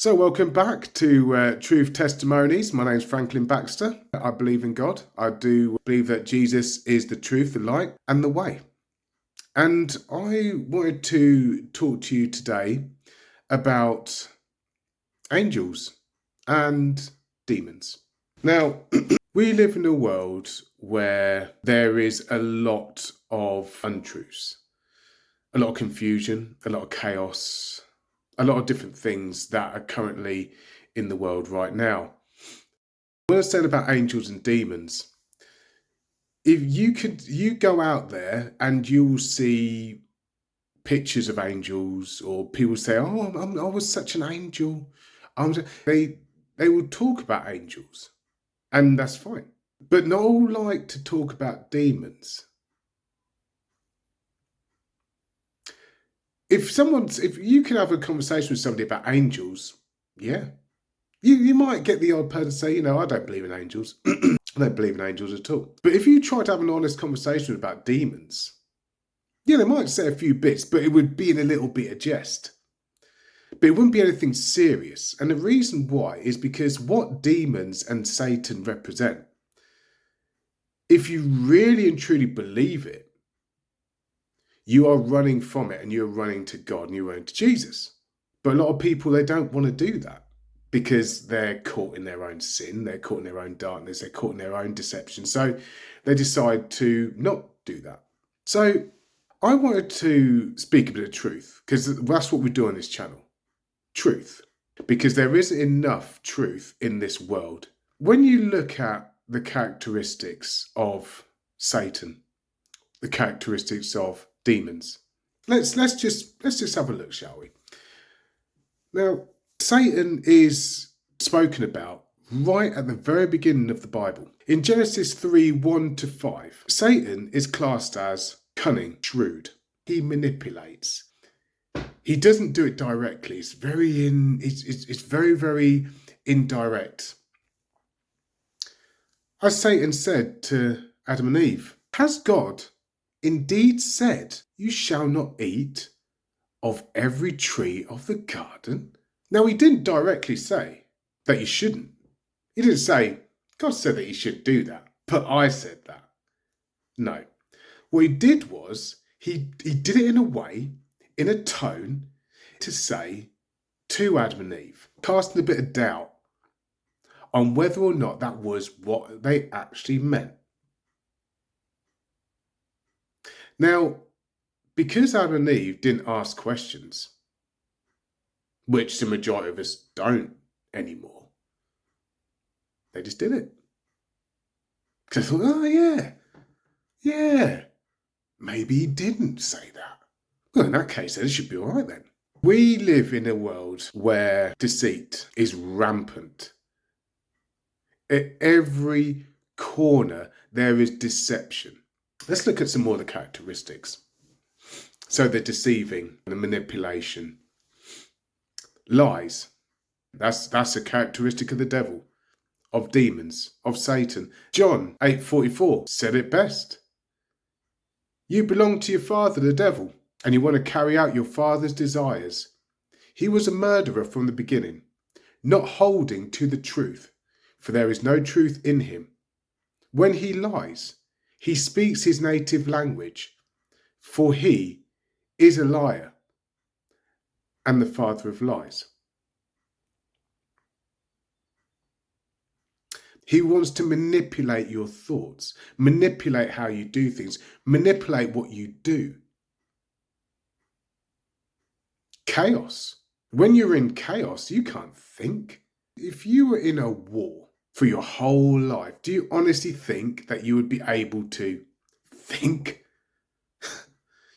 So welcome back to Truth Testimonies. My name's Franklin Baxter. I believe in God. I do believe that Jesus is the truth, the light, and the way. And I wanted to talk to you today about angels and demons. Now, we live in a world where there is a lot of untruths, a lot of confusion, a lot of chaos, a lot of different things that are currently in the world right now. When I said about angels and demons, if you go out there and you'll see pictures of angels, or people say, "Oh, I was such an angel." They will talk about angels, and that's fine. But not all like to talk about demons. If you can have a conversation with somebody about angels, yeah, you might get the odd person say, I don't believe in angels. I don't believe in angels at all. But if you try to have an honest conversation about demons, they might say a few bits, but it would be in a little bit of jest. But it wouldn't be anything serious. And the reason why is because what demons and Satan represent, if you really and truly believe it, you are running from it and you're running to God and you're running to Jesus. But a lot of people, they don't want to do that because they're caught in their own sin, they're caught in their own darkness, they're caught in their own deception. So they decide to not do that. So I wanted to speak a bit of truth because that's what we do on this channel. Truth. Because there isn't enough truth in this world. When you look at the characteristics of Satan, the characteristics of demons, let's just have a look, shall we? Now, Satan is spoken about right at the very beginning of the Bible. In Genesis 3:1-5, Satan is classed as cunning, shrewd. He manipulates. He doesn't do it directly. It's very, very indirect. As Satan said to Adam and Eve, has God indeed said, "You shall not eat of every tree of the garden"? Now, he didn't directly say that you shouldn't. He didn't say, God said that you should do that, but I said that. No. What he did was, he did it in a way, in a tone, to say to Adam and Eve, casting a bit of doubt on whether or not that was what they actually meant. Now, because Adam and Eve didn't ask questions, which the majority of us don't anymore, they just did it. Because I thought, oh yeah, maybe he didn't say that. Well, in that case, then it should be all right then. We live in a world where deceit is rampant. At every corner, there is deception. Let's look at some more of the characteristics. So the deceiving, the manipulation, lies. That's a characteristic of the devil, of demons, of Satan. John 8:44 said it best. You belong to your father, the devil, and you want to carry out your father's desires. He was a murderer from the beginning, not holding to the truth, for there is no truth in him. When he lies, he speaks his native language, for he is a liar and the father of lies. He wants to manipulate your thoughts, manipulate how you do things, manipulate what you do. Chaos. When you're in chaos, you can't think. If you were in a war for your whole life, do you honestly think that you would be able to think?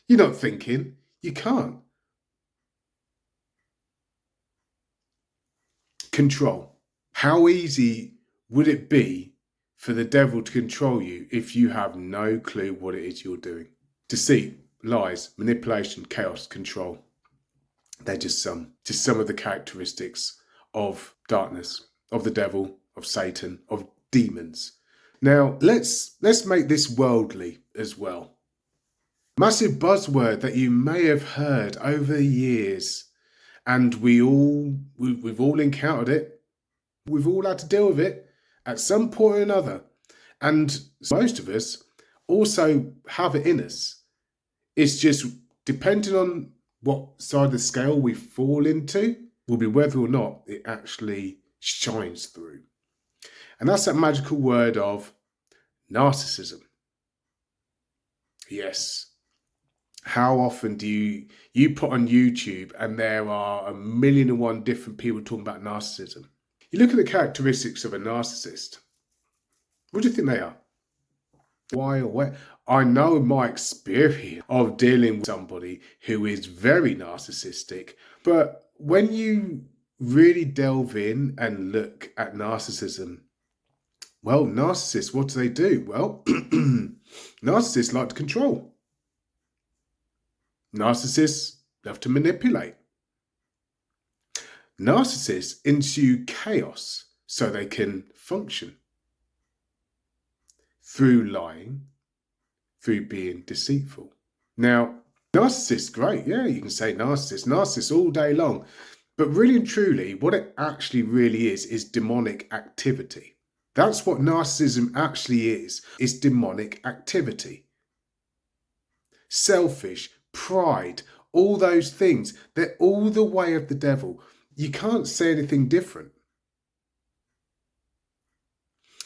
You're not thinking. You can't. Control. How easy would it be for the devil to control you if you have no clue what it is you're doing? Deceit, lies, manipulation, chaos, control. They're just some of the characteristics of darkness, of the devil, of Satan, of demons. Now, let's make this worldly as well. Massive buzzword that you may have heard over the years, And we've all encountered it. We've all had to deal with it at some point or another. And most of us also have it in us. It's just depending on what side of the scale we fall into, will be whether or not it actually shines through. And that's that magical word of narcissism. Yes. How often do you put on YouTube and there are 1,000,001 different people talking about narcissism? You look at the characteristics of a narcissist. What do you think they are? Why or where? I know my experience of dealing with somebody who is very narcissistic, but when you really delve in and look at narcissism, well, narcissists, what do? Well, narcissists like to control. Narcissists love to manipulate. Narcissists ensue chaos so they can function. Through lying, through being deceitful. Now, narcissists, great. Yeah, you can say narcissists all day long. But really and truly, what it actually really is demonic activity. That's what narcissism actually is demonic activity. Selfish, pride, all those things, they're all the way of the devil. You can't say anything different.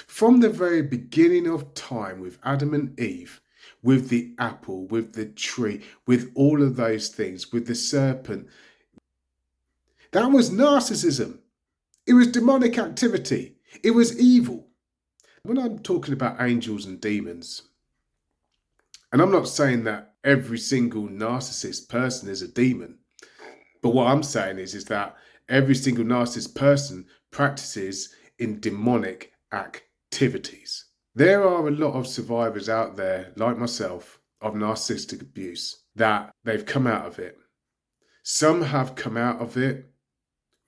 From the very beginning of time with Adam and Eve, with the apple, with the tree, with all of those things, with the serpent, that was narcissism. It was demonic activity. It was evil. When I'm talking about angels and demons, and I'm not saying that every single narcissist person is a demon, but what I'm saying is that every single narcissist person practices in demonic activities. There are a lot of survivors out there, like myself, of narcissistic abuse that they've come out of it. Some have come out of it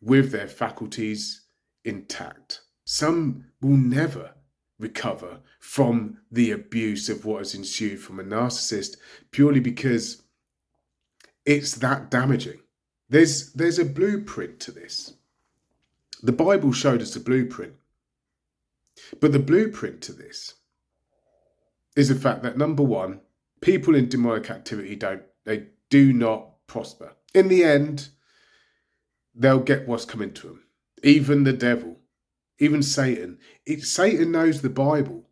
with their faculties intact. Some will never recover from the abuse of what has ensued from a narcissist purely because it's that damaging. There's a blueprint to this. The Bible showed us a blueprint. But the blueprint to this is the fact that, number one, people in demonic activity do not prosper. In the end, they'll get what's coming to them. Even the devil, even Satan. Satan knows the Bible.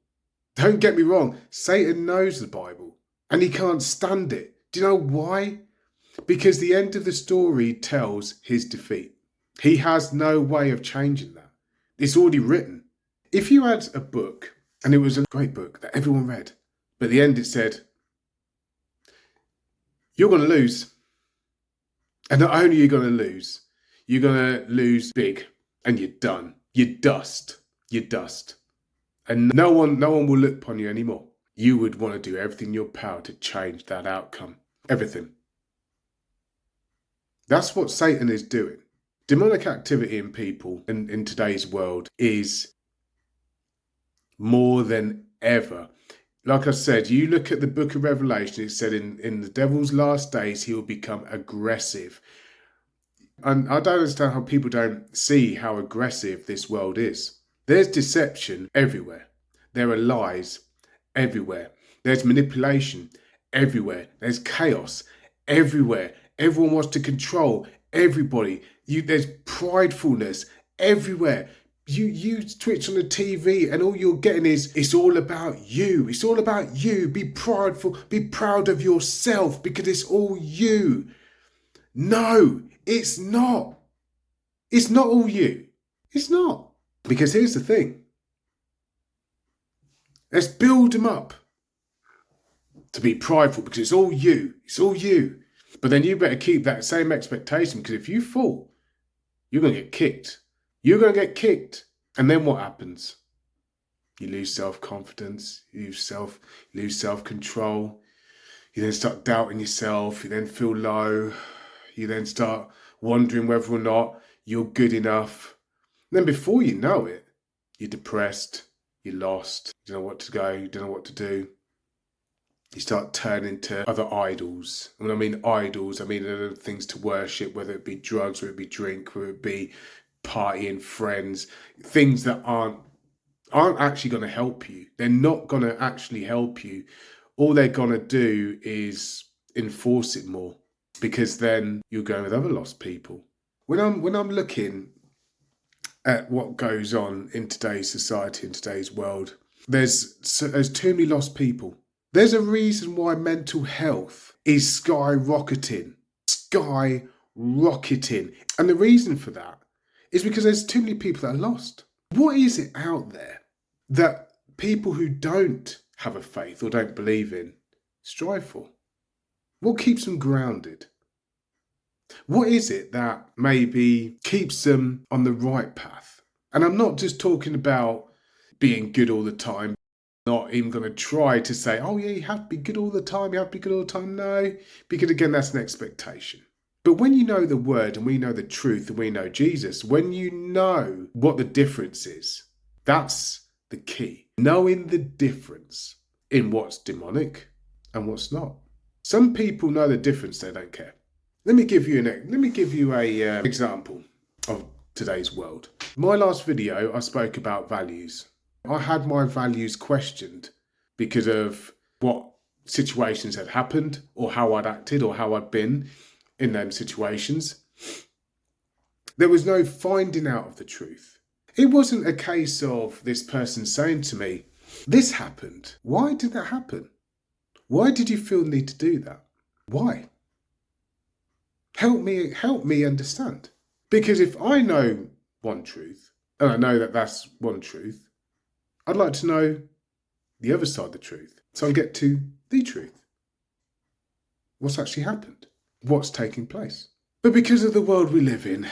Don't get me wrong, Satan knows the Bible and he can't stand it. Do you know why? Because the end of the story tells his defeat. He has no way of changing that. It's already written. If you had a book, and it was a great book that everyone read, but at the end it said, you're going to lose. And not only are you going to lose, you're going to lose big, and you're done. You're dust. You're dust. And no one will look upon you anymore. You would want to do everything in your power to change that outcome. Everything. That's what Satan is doing. Demonic activity in people in today's world is more than ever. Like I said, you look at the book of Revelation, it said in the devil's last days, he will become aggressive. And I don't understand how people don't see how aggressive this world is. There's deception everywhere. There are lies everywhere. There's manipulation everywhere. There's chaos everywhere. Everyone wants to control everybody. There's pridefulness everywhere. You twitch on the TV and all you're getting is, it's all about you. It's all about you. Be prideful. Be proud of yourself because it's all you. No, it's not. It's not all you. It's not. Because here's the thing. Let's build them up to be prideful because it's all you. It's all you. But then you better keep that same expectation because if you fall, you're going to get kicked. You're going to get kicked. And then what happens? You lose self-confidence. You lose self-control. You then start doubting yourself. You then feel low. You then start wondering whether or not you're good enough. And then before you know it, you're depressed. You're lost. You don't know what to go. You don't know what to do. You start turning to other idols. When I mean idols, I mean other things to worship, whether it be drugs, whether it be drink, whether it be partying, friends, things that aren't actually going to help you. They're not going to actually help you. All they're going to do is enforce it more, because then you're going with other lost people. When I'm looking at what goes on in today's society, in today's world, there's too many lost people. There's a reason why mental health is skyrocketing. And the reason for that is because there's too many people that are lost. What is it out there that people who don't have a faith or don't believe in strive for? What keeps them grounded? What is it that maybe keeps them on the right path? And I'm not just talking about being good all the time, not even going to try to say, oh yeah, you have to be good all the time, you have to be good all the time. No, because again, that's an expectation. But when you know the word and we know the truth and we know Jesus, when you know what the difference is, that's the key. Knowing the difference in what's demonic and what's not. Some people know the difference, they don't care. Let me give you a example of today's world. My last video, I spoke about values. I had my values questioned because of what situations had happened or how I'd acted or how I'd been in them situations. There was no finding out of the truth. It wasn't a case of this person saying to me, this happened. Why did that happen? Why did you feel the need to do that? Why? Help me understand. Because if I know one truth, and I know that that's one truth, I'd like to know the other side of the truth. So I get to the truth. What's actually happened? What's taking place? But because of the world we live in,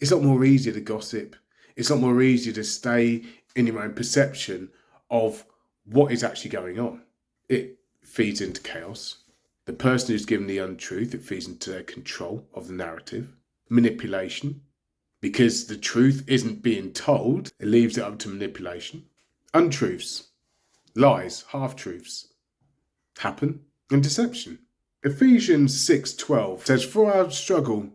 it's a lot more easier to gossip. It's a lot more easier to stay in your own perception of what is actually going on. It feeds into chaos. The person who's given the untruth, it feeds into their control of the narrative. Manipulation. Because the truth isn't being told, it leaves it up to manipulation. Untruths, lies, half-truths happen, and deception. Ephesians 6:12 says, for our struggle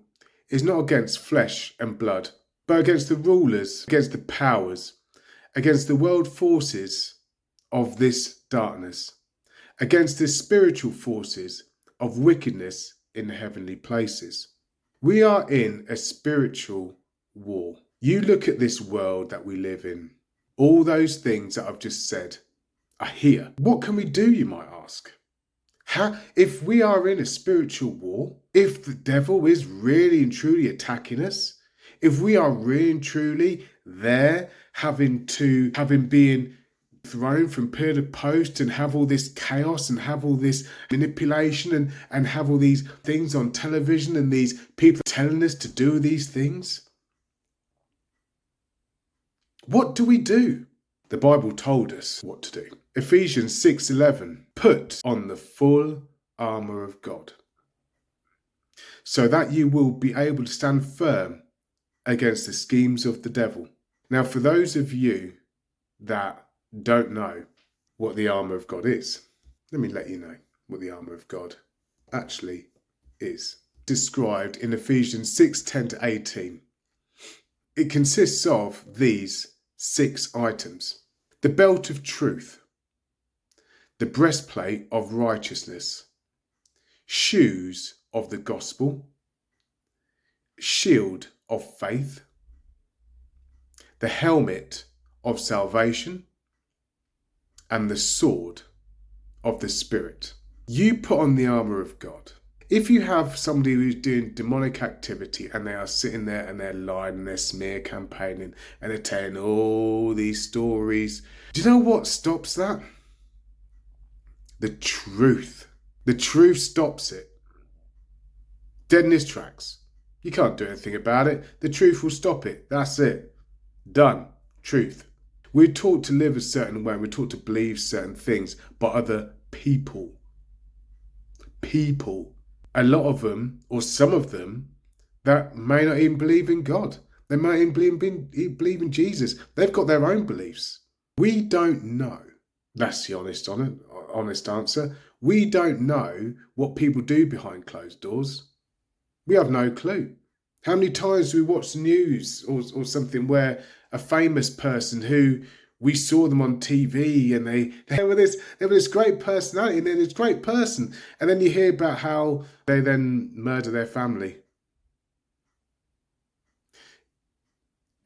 is not against flesh and blood, but against the rulers, against the powers, against the world forces of this darkness, against the spiritual forces of wickedness in the heavenly places. We are in a spiritual war. You look at this world that we live in. All those things that I've just said are here. What can we do, you might ask? If we are in a spiritual war, if the devil is really and truly attacking us, if we are really and truly there having been thrown from pillar to post and have all this chaos and have all this manipulation and have all these things on television and these people telling us to do these things, what do we do? The Bible told us what to do. Ephesians 6:11, put on the full armour of God, so that you will be able to stand firm against the schemes of the devil. Now, for those of you that don't know what the armour of God is, let me let you know what the armour of God actually is. Described in Ephesians 6:10 to 18. It consists of these 6 items. The belt of truth, the breastplate of righteousness, shoes of the gospel, shield of faith, the helmet of salvation, and the sword of the Spirit. You put on the armour of God. If you have somebody who's doing demonic activity and they are sitting there and they're lying and they're smear campaigning and they're telling all these stories, do you know what stops that? The truth. The truth stops it. Dead in its tracks. You can't do anything about it. The truth will stop it. That's it. Done. Truth. We're taught to live a certain way. We're taught to believe certain things by other people. People. A lot of them, or some of them, that may not even believe in God. They may even believe in Jesus. They've got their own beliefs. We don't know. That's the honest answer. We don't know what people do behind closed doors. We have no clue. How many times do we watch the news or something where a famous person who we saw them on TV and they were this great personality and they're this great person, and then you hear about how they then murder their family.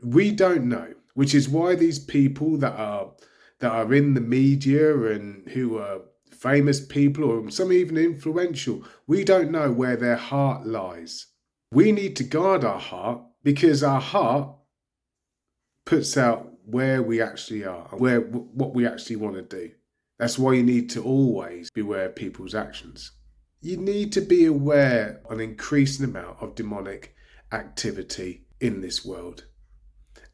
We don't know, which is why these people that are in the media and who are famous people or some even influential, we don't know where their heart lies. We need to guard our heart, because our heart puts out where we actually are, what we actually want to do. That's why you need to always beware of people's actions. You need to be aware of an increasing amount of demonic activity in this world.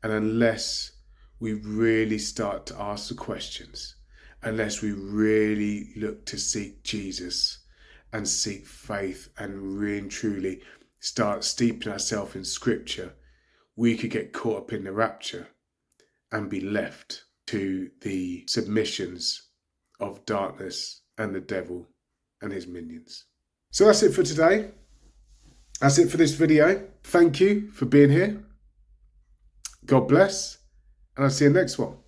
And unless we really start to ask the questions, unless we really look to seek Jesus and seek faith and really and truly start steeping ourselves in Scripture, we could get caught up in the rapture and be left to the submissions of darkness and the devil and his minions. So that's it for today. That's it for this video. Thank you for being here. God bless, and I'll see you next one.